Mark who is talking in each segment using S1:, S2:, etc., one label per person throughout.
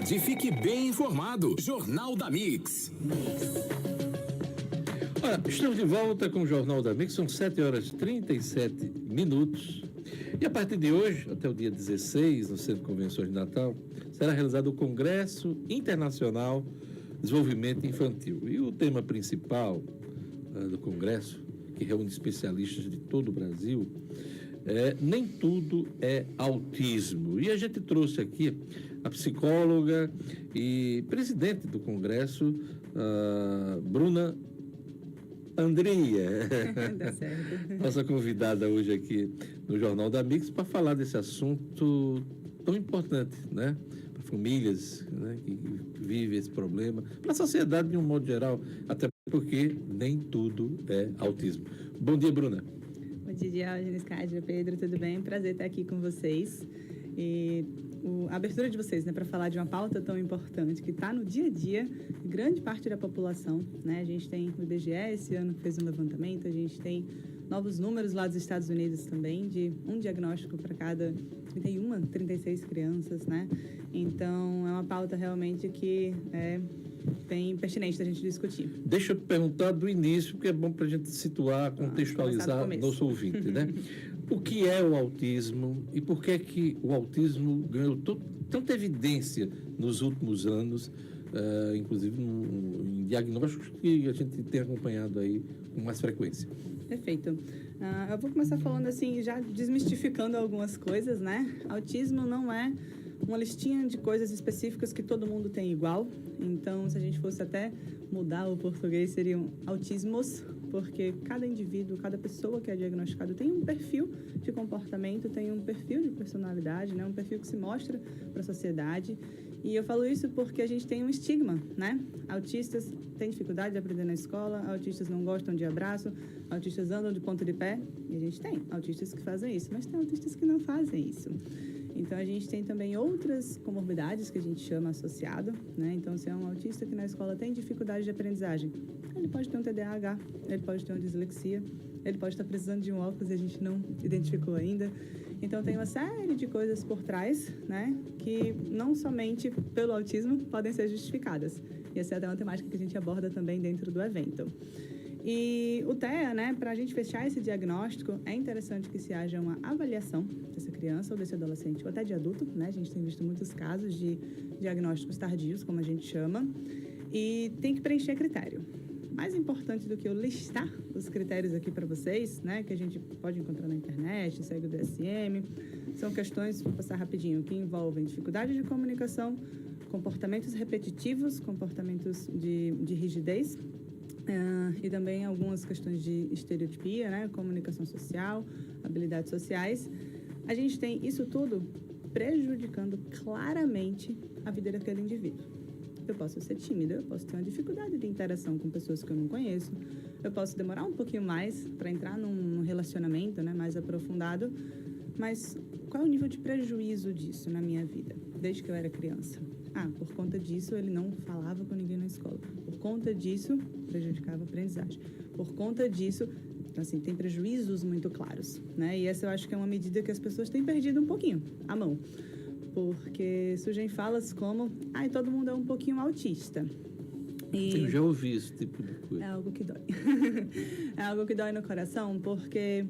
S1: cidade, fique bem informado. Jornal da Mix.
S2: Olha, estamos de volta com o Jornal da Mix, são 7h37. E a partir de hoje, até o dia 16, no Centro de Convenções de Natal, será realizado o Congresso Internacional de Desenvolvimento Infantil. E o tema principal do Congresso, que reúne especialistas de todo o Brasil, nem tudo é autismo. E a gente trouxe aqui a psicóloga e presidente do Congresso, Bruna Andria, nossa convidada hoje aqui no Jornal da Mix, para falar desse assunto tão importante, né? Para famílias, né, que vivem esse problema, para a sociedade de um modo geral, até porque nem tudo é autismo. Bom dia, Bruna.
S3: Bom dia, Diógenes, Cádia, Pedro, tudo bem? Prazer estar aqui com vocês. E a abertura de vocês, né, para falar de uma pauta tão importante que está no dia a dia de grande parte da população, né? A gente tem o IBGE esse ano que fez um levantamento, a gente tem novos números lá dos Estados Unidos também, de um diagnóstico para cada 36 crianças, né? Então, é uma pauta realmente que é bem pertinente da gente discutir.
S2: Deixa eu perguntar do início, porque é bom para a gente situar, contextualizar nosso ouvinte, né? O que é o autismo e por que é que o autismo ganhou tanta evidência nos últimos anos, inclusive em diagnósticos que a gente tem acompanhado aí com mais frequência?
S3: Perfeito. Eu vou começar falando assim, já desmistificando algumas coisas, né? Autismo não é uma listinha de coisas específicas que todo mundo tem igual. Então, se a gente fosse até mudar o português, seriam autismos, porque cada indivíduo, cada pessoa que é diagnosticado tem um perfil de comportamento, tem um perfil de personalidade, né? Um perfil que se mostra para a sociedade. E eu falo isso porque a gente tem um estigma, né? Autistas têm dificuldade de aprender na escola, autistas não gostam de abraço, autistas andam de ponta de pé, e a gente tem autistas que fazem isso, mas tem autistas que não fazem isso. Então, a gente tem também outras comorbidades que a gente chama associado, né? Então, se é um autista que na escola tem dificuldade de aprendizagem, ele pode ter um TDAH, ele pode ter uma dislexia, ele pode estar precisando de um óculos e a gente não identificou ainda. Então, tem uma série de coisas por trás, né? Que não somente pelo autismo podem ser justificadas. E essa é até uma temática que a gente aborda também dentro do evento. E o TEA, né, para a gente fechar esse diagnóstico, é interessante que se haja uma avaliação dessa criança ou desse adolescente, ou até de adulto, né? A gente tem visto muitos casos de diagnósticos tardios, como a gente chama, e tem que preencher critério. Mais importante do que eu listar os critérios aqui para vocês, né, que a gente pode encontrar na internet, segue o DSM, são questões, vou passar rapidinho, que envolvem dificuldade de comunicação, comportamentos repetitivos, comportamentos de rigidez, e também algumas questões de estereotipia, né? Comunicação social, habilidades sociais. A gente tem isso tudo prejudicando claramente a vida daquele indivíduo. Eu posso ser tímida, eu posso ter uma dificuldade de interação com pessoas que eu não conheço, eu posso demorar um pouquinho mais para entrar num relacionamento, né, mais aprofundado, mas qual é o nível de prejuízo disso na minha vida, desde que eu era criança? Por conta disso, ele não falava com ninguém na escola. Por conta disso, prejudicava a aprendizagem. Por conta disso, então, assim, tem prejuízos muito claros, né? E essa eu acho que é uma medida que as pessoas têm perdido um pouquinho a mão. Porque surgem falas como, todo mundo é um pouquinho autista.
S2: Eu já ouvi esse tipo de coisa.
S3: É algo que dói. É algo que dói no coração, porque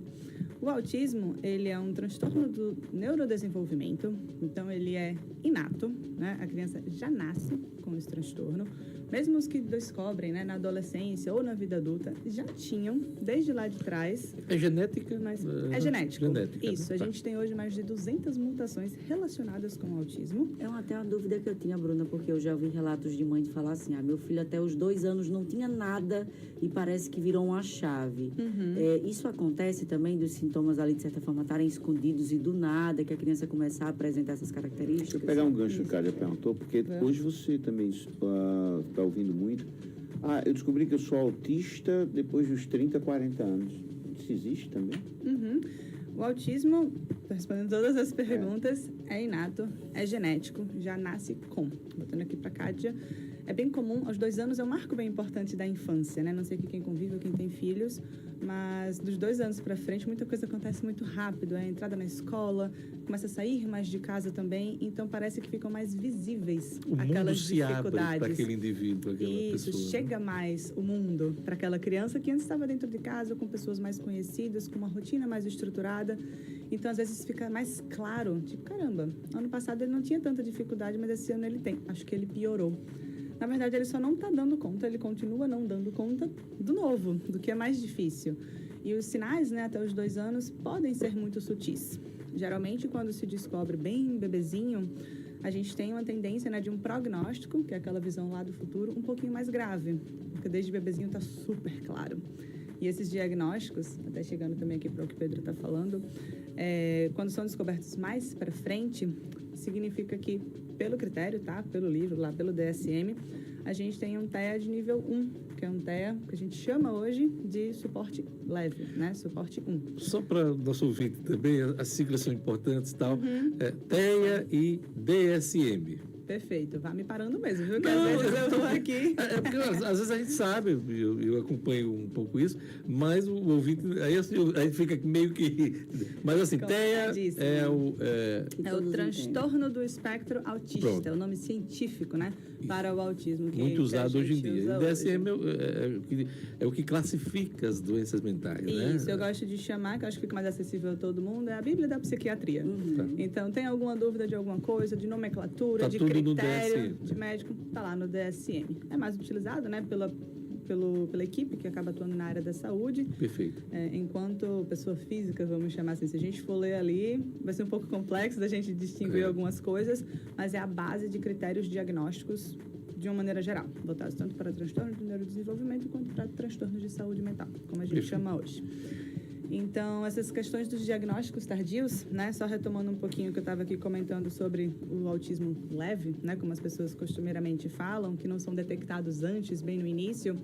S3: o autismo, ele é um transtorno do neurodesenvolvimento, então ele é inato, né? A criança já nasce com esse transtorno. Mesmo os que descobrem, né, na adolescência ou na vida adulta, já tinham, desde lá de trás.
S2: É genética?
S3: Mas é genético. Isso,
S2: tá.
S3: A gente tem hoje mais de 200 mutações relacionadas com o autismo.
S4: É até uma dúvida que eu tinha, Bruna, porque eu já ouvi relatos de mãe de falar assim, meu filho até os 2 anos não tinha nada e parece que virou uma chave. Isso acontece também dos sintomas ali, de certa forma, estarem escondidos e do nada, que a criança começar a apresentar essas características?
S5: Deixa eu pegar um gancho que o Cádia perguntou, porque hoje você também está ouvindo muito. Eu descobri que eu sou autista depois dos 30, 40 anos. Isso existe também?
S3: O autismo, respondendo todas as perguntas, é inato, é genético, já nasce com. Botando aqui para Cádia, é bem comum, aos 2 anos é um marco bem importante da infância, né? Não sei aqui quem convive ou quem tem filhos, Mas dos 2 anos para frente, muita coisa acontece muito rápido. É a entrada na escola, começa a sair mais de casa também. Então, parece que ficam mais visíveis
S2: O mundo
S3: aquelas
S2: se abre
S3: dificuldades.
S2: para aquele indivíduo, para aquela
S3: Isso,
S2: pessoa.
S3: chega mais o mundo para aquela criança que antes estava dentro de casa, com pessoas mais conhecidas, com uma rotina mais estruturada. Então, às vezes, fica mais claro, tipo, caramba, ano passado ele não tinha tanta dificuldade, mas esse ano ele tem. Acho que ele piorou. Na verdade, ele só não está dando conta, ele continua não dando conta do novo, do que é mais difícil. E os sinais, né, até os 2 anos, podem ser muito sutis. Geralmente, quando se descobre bem bebezinho, a gente tem uma tendência, né, de um prognóstico, que é aquela visão lá do futuro, um pouquinho mais grave, porque desde bebezinho está super claro. E esses diagnósticos, até chegando também aqui para o que o Pedro está falando, quando são descobertos mais para frente, significa que, pelo critério, tá? Pelo livro, lá pelo DSM, a gente tem um TEA de nível 1, que é um TEA que a gente chama hoje de suporte leve, né? Suporte 1.
S2: Só para nosso ouvinte também, as siglas são importantes e tal. TEA e DSM.
S3: Perfeito. Vá me parando mesmo, viu? Que às vezes eu estou aqui.
S2: Porque às vezes a gente sabe, eu acompanho um pouco isso, mas o ouvinte, aí fica meio que... Mas assim, TEA é o...
S3: É o transtorno do espectro autista,
S2: Pronto.
S3: é o nome científico, né? Para o autismo.
S2: Muito usado hoje em dia.
S3: usa
S2: O DSM é o que classifica as doenças mentais, né?
S3: Isso, eu gosto de chamar, que eu acho que fica mais acessível a todo mundo, é a Bíblia da Psiquiatria.
S2: Tá.
S3: Então, tem alguma dúvida de alguma coisa, de nomenclatura,
S2: Tá
S3: de
S2: tudo no
S3: critério,
S2: DSM.
S3: de médico, tá lá no DSM. É mais utilizado, né, pela equipe que acaba atuando na área da saúde.
S2: Perfeito.
S3: Enquanto pessoa física, vamos chamar assim, se a gente for ler ali, vai ser um pouco complexo da gente distinguir algumas coisas, mas é a base de critérios diagnósticos de uma maneira geral, voltados tanto para transtornos do neurodesenvolvimento quanto para transtornos de saúde mental, como a gente chama hoje. Então, essas questões dos diagnósticos tardios, né, só retomando um pouquinho o que eu estava aqui comentando sobre o autismo leve, né, como as pessoas costumeiramente falam, que não são detectados antes, bem no início,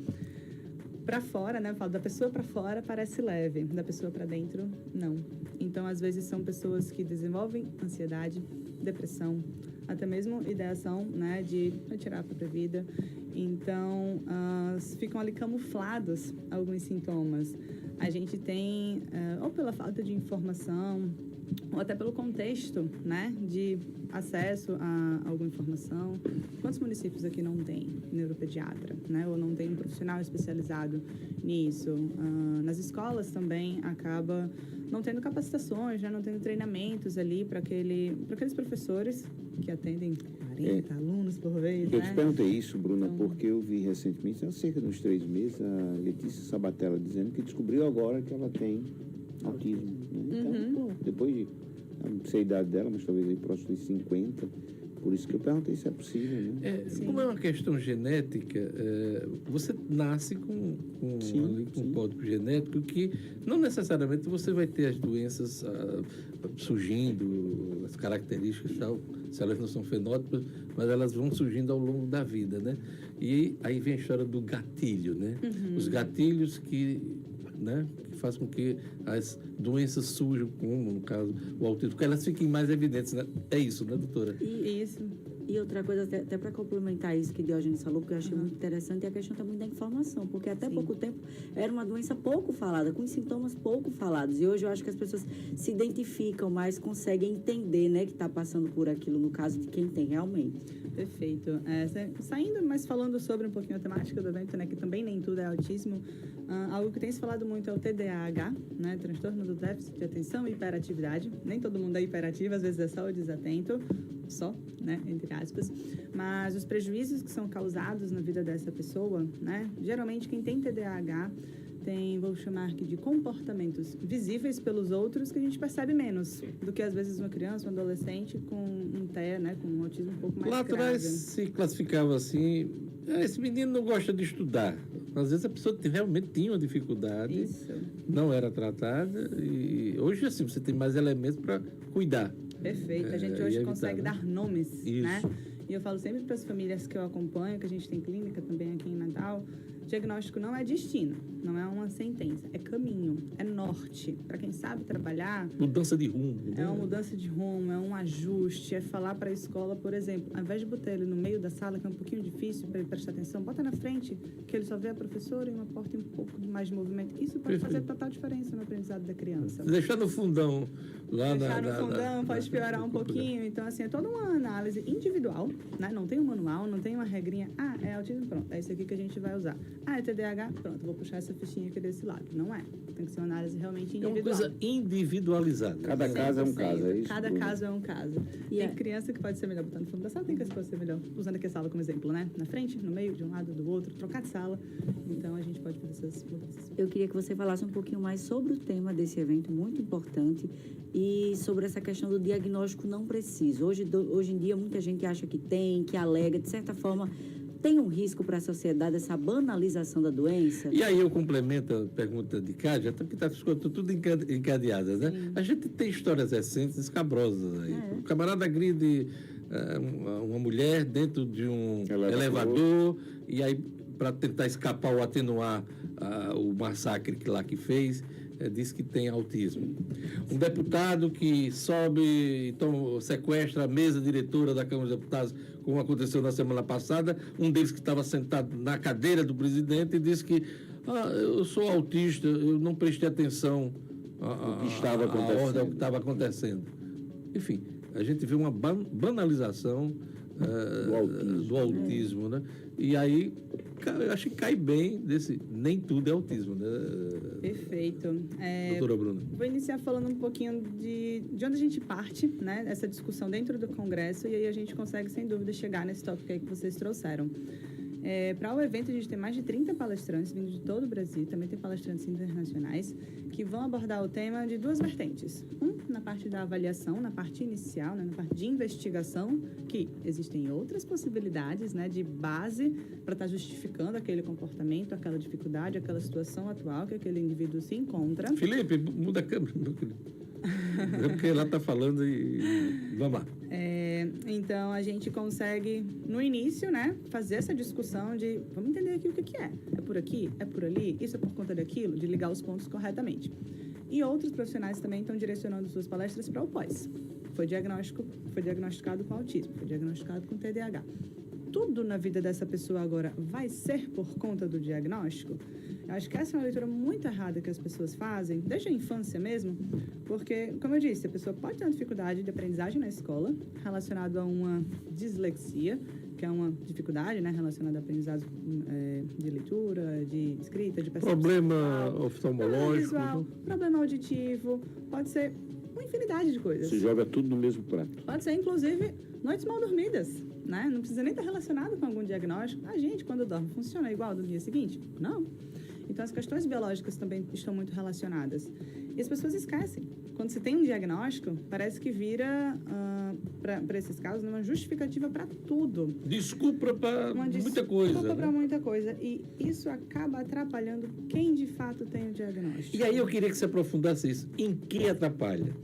S3: para fora, né, eu falo da pessoa para fora parece leve, da pessoa para dentro, não. Então, às vezes, são pessoas que desenvolvem ansiedade, depressão, até mesmo ideação, né, de retirar a própria vida. Então, ficam ali camuflados alguns sintomas. A gente tem, ou pela falta de informação, ou até pelo contexto, né, de acesso a alguma informação. Quantos municípios aqui não tem neuropediatra, né, ou não tem um profissional especializado nisso? Nas escolas também acaba não tendo capacitações, né, não tendo treinamentos ali para aqueles professores que atendem 40 alunos por vez,
S5: Eu
S3: né?
S5: te perguntei isso, Bruna, porque eu vi recentemente, há cerca de uns 3 meses, a Letícia Sabatella dizendo que descobriu agora que ela tem autismo. Né? Então, pô, depois de, eu não sei a idade dela, mas talvez aí próximo de 50, por isso que eu perguntei se é possível, né?
S2: Como é uma questão genética, você nasce com um código genético que não necessariamente você vai ter as doenças surgindo, as características e tal, se elas não são fenótipas, mas elas vão surgindo ao longo da vida, né? E aí vem a história do gatilho, né? Os gatilhos que fazem com que as doenças surjam, como no caso o autismo, porque elas fiquem mais evidentes, né? É isso, né, doutora?
S3: Isso.
S4: E outra coisa, até para complementar isso que Diógenes falou, que eu achei muito interessante, é a questão também da informação, porque até pouco tempo era uma doença pouco falada, com sintomas pouco falados. E hoje eu acho que as pessoas se identificam mais, conseguem entender, né, que está passando por aquilo, no caso de quem tem realmente.
S3: Perfeito. Saindo, mas falando sobre um pouquinho a temática do evento, né, que também nem tudo é autismo, algo que tem se falado muito é o TDAH, né, transtorno do déficit de atenção e hiperatividade. Nem todo mundo é hiperativo, às vezes é só o desatento, só, né, entre aspas. Mas os prejuízos que são causados na vida dessa pessoa, né, geralmente quem tem TDAH tem, vou chamar aqui de comportamentos visíveis pelos outros que a gente percebe menos do que às vezes uma criança, um adolescente com um TEA, né, com um autismo um pouco mais
S2: Lá
S3: grave.
S2: atrás se classificava assim, esse menino não gosta de estudar. Às vezes a pessoa realmente tinha uma dificuldade,
S3: Isso.
S2: não era tratada, e hoje assim você tem mais elementos para cuidar.
S3: Perfeito. A gente
S2: e
S3: hoje
S2: evitar,
S3: consegue
S2: né?
S3: dar nomes,
S2: Isso.
S3: né? E eu falo sempre para as famílias que eu acompanho, que a gente tem clínica também aqui em Natal, Diagnóstico não é destino, não é uma sentença, é caminho, é norte. Para quem sabe trabalhar,
S2: Mudança de rumo.
S3: é uma mudança de rumo, é um ajuste, é falar para a escola, por exemplo, ao invés de botar ele no meio da sala, que é um pouquinho difícil para ele prestar atenção, bota na frente, que ele só vê a professora e uma porta e um pouco mais de movimento. Isso pode fazer total diferença no aprendizado da criança.
S2: Se deixar no fundão, lá
S3: Deixar no fundão pode piorar um pouquinho. Então, assim, é toda uma análise individual, né? Não tem um manual, não tem uma regrinha. Ah, é autismo, pronto, é isso aqui que a gente vai usar. Ah, é TDAH, pronto, vou puxar essa fichinha aqui desse lado. Não é. Tem que ser uma análise realmente
S2: É uma
S3: individual.
S2: coisa individualizada.
S5: Cada caso é um caso, é isso?
S3: Cada
S5: Bruna?
S3: caso é um caso.
S4: E
S3: Tem
S4: é-
S3: criança que pode ser melhor botando no fundo da sala, tem criança que pode ser melhor usando aqui a sala como exemplo, né? Na frente, no meio, de um lado, do outro, trocar de sala. Então, a gente pode fazer essas mudanças.
S4: Eu queria que você falasse um pouquinho mais sobre o tema desse evento muito importante e sobre essa questão do diagnóstico não preciso. Hoje em dia, muita gente acha que tem, que alega, de certa forma, tem um risco para a sociedade essa banalização da doença?
S2: E aí eu complemento a pergunta de Cádia, até porque está tudo encadeadas, né? A gente tem histórias recentes escabrosas aí. O camarada agride uma mulher dentro de um elevador e aí, para tentar escapar ou atenuar o massacre que fez, diz que tem autismo. Um deputado que sobe e sequestra a mesa diretora da Câmara dos Deputados, como aconteceu na semana passada, um deles que estava sentado na cadeira do presidente e disse que eu sou autista, eu não prestei atenção
S5: O que estava acontecendo.
S2: ordem, ao que estava acontecendo. Enfim, a gente vê uma banalização do autismo, né? E aí, eu acho que cai bem desse nem tudo é autismo, né?
S3: Perfeito.
S2: Doutora Bruna.
S3: Vou iniciar falando um pouquinho de onde a gente parte, né? Essa discussão dentro do Congresso, e aí a gente consegue, sem dúvida, chegar nesse tópico aí que vocês trouxeram. Para o evento, a gente tem mais de 30 palestrantes vindo de todo o Brasil, também tem palestrantes internacionais, que vão abordar o tema de duas vertentes. Na parte da avaliação, na parte inicial, né, na parte de investigação, que existem outras possibilidades, né, de base para estar justificando aquele comportamento, aquela dificuldade, aquela situação atual que aquele indivíduo se encontra.
S2: Felipe, muda a câmera. É porque ela está falando e... Vamos lá.
S3: Então, a gente consegue, no início, né, fazer essa discussão de vamos entender aqui o que é. É por aqui? É por ali? Isso é por conta daquilo? De ligar os pontos corretamente. E outros profissionais também estão direcionando suas palestras para o pós. Foi diagnosticado com autismo, foi diagnosticado com TDAH. Tudo na vida dessa pessoa agora vai ser por conta do diagnóstico? Eu acho que essa é uma leitura muito errada que as pessoas fazem, desde a infância mesmo, porque, como eu disse, a pessoa pode ter uma dificuldade de aprendizagem na escola, relacionado a uma dislexia, que é uma dificuldade, né, relacionada a aprendizado de leitura, de escrita, de percepção.
S2: Problema
S3: visual,
S2: oftalmológico.
S3: visual, problema auditivo, pode ser uma infinidade de coisas.
S5: Você joga tudo no mesmo prato.
S3: Pode ser, inclusive, noites mal dormidas, né? Não precisa nem estar relacionado com algum diagnóstico. A gente, quando dorme, funciona igual no dia seguinte? Não. Então, as questões biológicas também estão muito relacionadas. E as pessoas esquecem. Quando você tem um diagnóstico, parece que vira, para esses casos, uma justificativa para tudo.
S2: Desculpa para
S3: Uma
S2: muita coisa.
S3: desculpa para
S2: Né?
S3: muita coisa. E isso acaba atrapalhando quem, de fato, tem o diagnóstico.
S2: E aí eu queria que você aprofundasse isso. Em que atrapalha?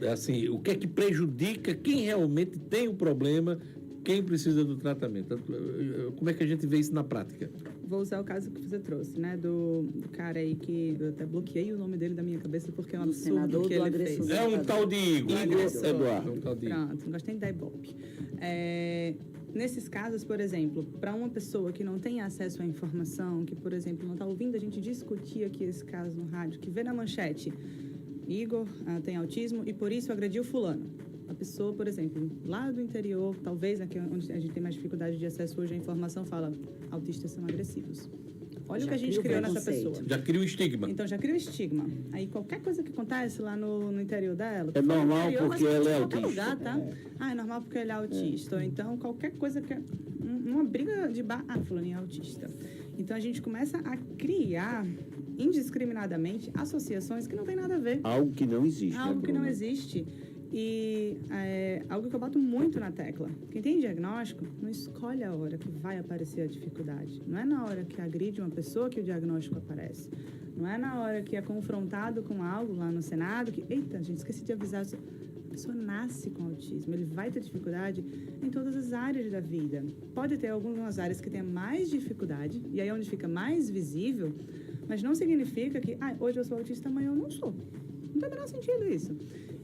S2: Assim, o que é que prejudica quem realmente tem o problema, quem precisa do tratamento? Como é que a gente vê isso na prática?
S3: Vou usar o caso que você trouxe, né? Do cara aí que... Eu até bloqueei o nome dele da minha cabeça porque é um
S4: Do
S3: absurdo
S4: senador
S3: que
S4: do
S3: ele
S4: agressor.
S3: fez.
S2: É um tal de Igor.
S3: Agressor.
S2: Eduardo. É um tal de Igor.
S3: Pronto, não gostei de dar ibope. Nesses casos, por exemplo, para uma pessoa que não tem acesso à informação, que, por exemplo, não está ouvindo a gente discutir aqui esse caso no rádio, que vê na manchete, Igor tem autismo e por isso agrediu fulano. A pessoa, por exemplo, lá do interior, talvez, né, que é onde a gente tem mais dificuldade de acesso hoje à informação, fala, autistas são agressivos. Olha o que a gente
S4: cria o
S3: criou nessa
S4: preconceito.
S3: pessoa.
S2: Já cria o estigma.
S3: Então já cria o estigma. Aí qualquer coisa que acontece lá no interior dela...
S5: É normal
S3: interior,
S5: porque
S3: mas
S5: ela é
S3: em qualquer
S5: autista.
S3: lugar, tá? É normal porque ele é autista. Ou então qualquer coisa que... Uma briga de bar... fulaninho é autista. Então a gente começa a criar indiscriminadamente associações que não tem nada a ver.
S5: Algo que não existe,
S3: Algo
S5: né,
S3: que não
S5: Bruna?
S3: existe. E algo que eu bato muito na tecla. Quem tem diagnóstico não escolhe a hora que vai aparecer a dificuldade. Não é na hora que agride uma pessoa que o diagnóstico aparece. Não é na hora que é confrontado com algo lá no Senado que, eita, gente, esqueci de avisar. pessoa nasce com autismo, ele vai ter dificuldade em todas as áreas da vida. Pode ter algumas áreas que tenha mais dificuldade, e aí é onde fica mais visível, mas não significa que, hoje eu sou autista, amanhã eu não sou. Não tem o menor sentido isso.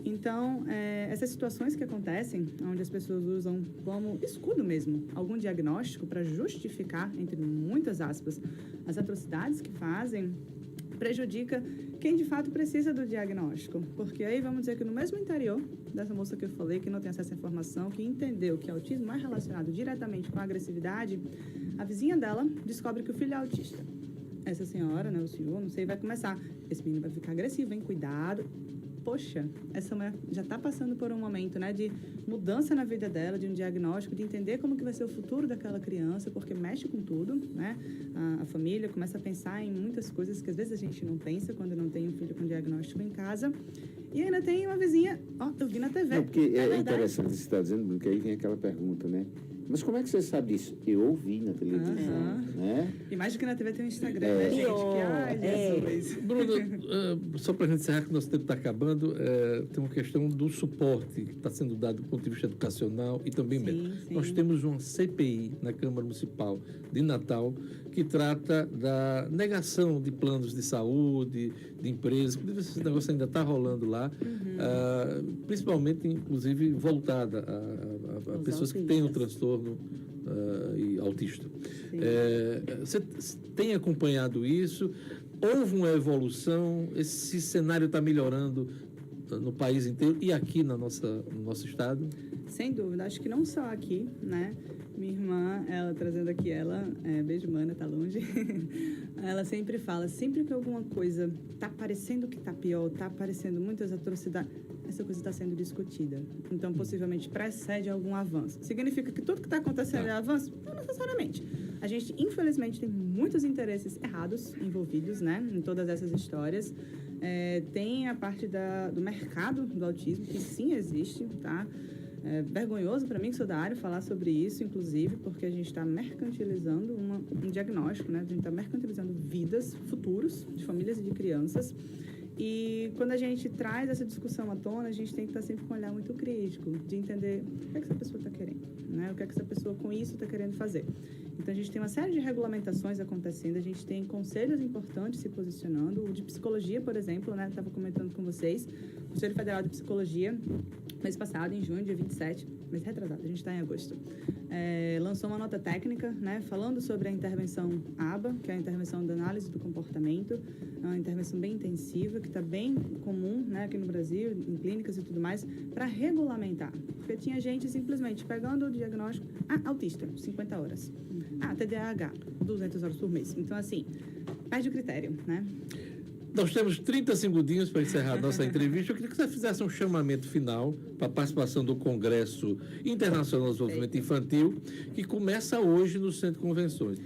S3: Então, essas situações que acontecem, onde as pessoas usam como escudo mesmo, algum diagnóstico para justificar, entre muitas aspas, as atrocidades que fazem, prejudica quem de fato precisa do diagnóstico. Porque aí vamos dizer que no mesmo interior dessa moça que eu falei, que não tem acesso à informação, que entendeu que autismo é relacionado diretamente com a agressividade, a vizinha dela descobre que o filho é autista. Essa senhora, né, o senhor, não sei, vai começar, esse menino vai ficar agressivo, hein, cuidado. Poxa, essa mulher já está passando por um momento, né, de mudança na vida dela, de um diagnóstico, de entender como que vai ser o futuro daquela criança, porque mexe com tudo, né? A família começa a pensar em muitas coisas que às vezes a gente não pensa quando não tem um filho com diagnóstico em casa. E ainda tem uma vizinha, eu vi na TV.
S5: Não, porque é
S3: verdade.
S5: interessante você estar dizendo, porque aí vem aquela pergunta, né? Mas como é que você sabe disso? Eu ouvi na televisão, né?
S3: E mais do que na TV tem um Instagram, né, gente? Que, ai, Jesus.
S2: Bruno, só para a gente encerrar, que o nosso tempo está acabando, tem uma questão do suporte que está sendo dado do ponto de vista educacional e também médico.
S3: Sim.
S2: Nós temos uma CPI na Câmara Municipal de Natal que trata da negação de planos de saúde, de empresas. Esse negócio ainda está rolando lá, principalmente, inclusive, voltada a pessoas que têm o transtorno e autista. Você tem acompanhado isso? Houve uma evolução? Esse cenário está melhorando no país inteiro e aqui no nosso estado?
S3: Sem dúvida, acho que não só aqui, né? Minha irmã, ela trazendo aqui beijo, mana, tá longe. Ela sempre fala, sempre que alguma coisa tá parecendo que tá pior, tá parecendo muitas atrocidades, essa coisa está sendo discutida. Então, possivelmente, precede algum avanço. Significa que tudo que está acontecendo é avanço? Não necessariamente. A gente, infelizmente, tem muitos interesses errados envolvidos, né? Em todas essas histórias. Tem a parte do mercado do autismo, que sim existe, tá? É vergonhoso para mim, que sou da área, falar sobre isso, inclusive, porque a gente está mercantilizando um diagnóstico, né? A gente está mercantilizando vidas, futuros de famílias e de crianças. E quando a gente traz essa discussão à tona, a gente tem que estar sempre com um olhar muito crítico, de entender o que é que essa pessoa está querendo, né? O que é que essa pessoa com isso está querendo fazer. Então, a gente tem uma série de regulamentações acontecendo, a gente tem conselhos importantes se posicionando. O de psicologia, por exemplo, né? Estava comentando com vocês, o Conselho Federal de Psicologia, mês passado, em junho, dia 27, mês retrasado, a gente está em agosto, lançou uma nota técnica, né, falando sobre a intervenção ABA, que é a intervenção da análise do comportamento, uma intervenção bem intensiva, que está bem comum, né, aqui no Brasil, em clínicas e tudo mais, para regulamentar. Porque tinha gente simplesmente pegando o diagnóstico, autista, 50 horas. TDAH, 200 horas por mês. Então, assim, perde o critério, né?
S2: Nós temos 30 segundinhos para encerrar a nossa entrevista. Eu queria que você fizesse um chamamento final para a participação do Congresso Internacional de Desenvolvimento Infantil, que começa hoje no Centro de Convenções.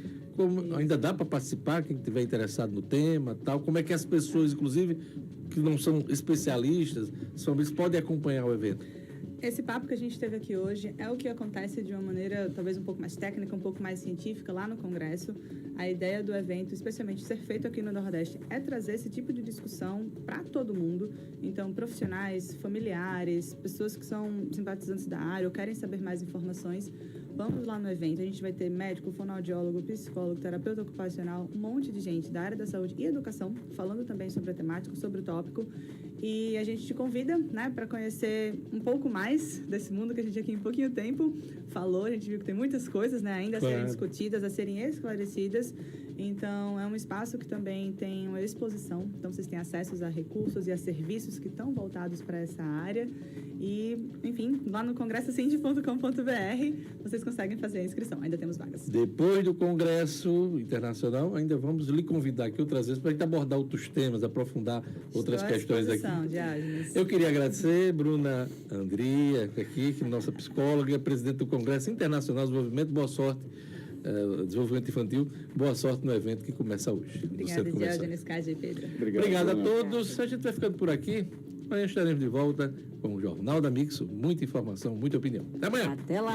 S2: Ainda dá para participar, quem estiver interessado no tema, tal? Como é que as pessoas, inclusive, que não são especialistas, podem acompanhar o evento?
S3: Esse papo que a gente teve aqui hoje é o que acontece de uma maneira talvez um pouco mais técnica, um pouco mais científica lá no Congresso. A ideia do evento, especialmente ser feito aqui no Nordeste, é trazer esse tipo de discussão para todo mundo. Então, profissionais, familiares, pessoas que são simpatizantes da área ou querem saber mais informações, vamos lá no evento. A gente vai ter médico, fonoaudiólogo, psicólogo, terapeuta ocupacional, um monte de gente da área da saúde e educação, falando também sobre a temática, sobre o tópico. E a gente te convida, né, para conhecer um pouco mais desse mundo que a gente aqui em pouquinho tempo falou. A gente viu que tem muitas coisas, né, ainda a serem discutidas, a serem esclarecidas. Então, é um espaço que também tem uma exposição. Então, vocês têm acesso a recursos e a serviços que estão voltados para essa área. E, enfim, lá no congressocinde.com.br vocês conseguem fazer a inscrição. Ainda temos vagas.
S2: Depois do Congresso Internacional, ainda vamos lhe convidar aqui outras vezes para a gente abordar outros temas, aprofundar outras questões aqui.
S3: Diágenes.
S2: Eu queria agradecer Bruna Andria, aqui, que é nossa psicóloga, presidente do Congresso Internacional de Desenvolvimento. Boa sorte. Desenvolvimento Infantil, boa sorte no evento que começa hoje.
S3: Obrigada, Diógenes, Cádia e Pedro.
S2: Obrigado a todos. A gente vai ficando por aqui. Amanhã estaremos de volta com o Jornal da Mix. Muita informação, muita opinião. Até amanhã.
S4: Até lá.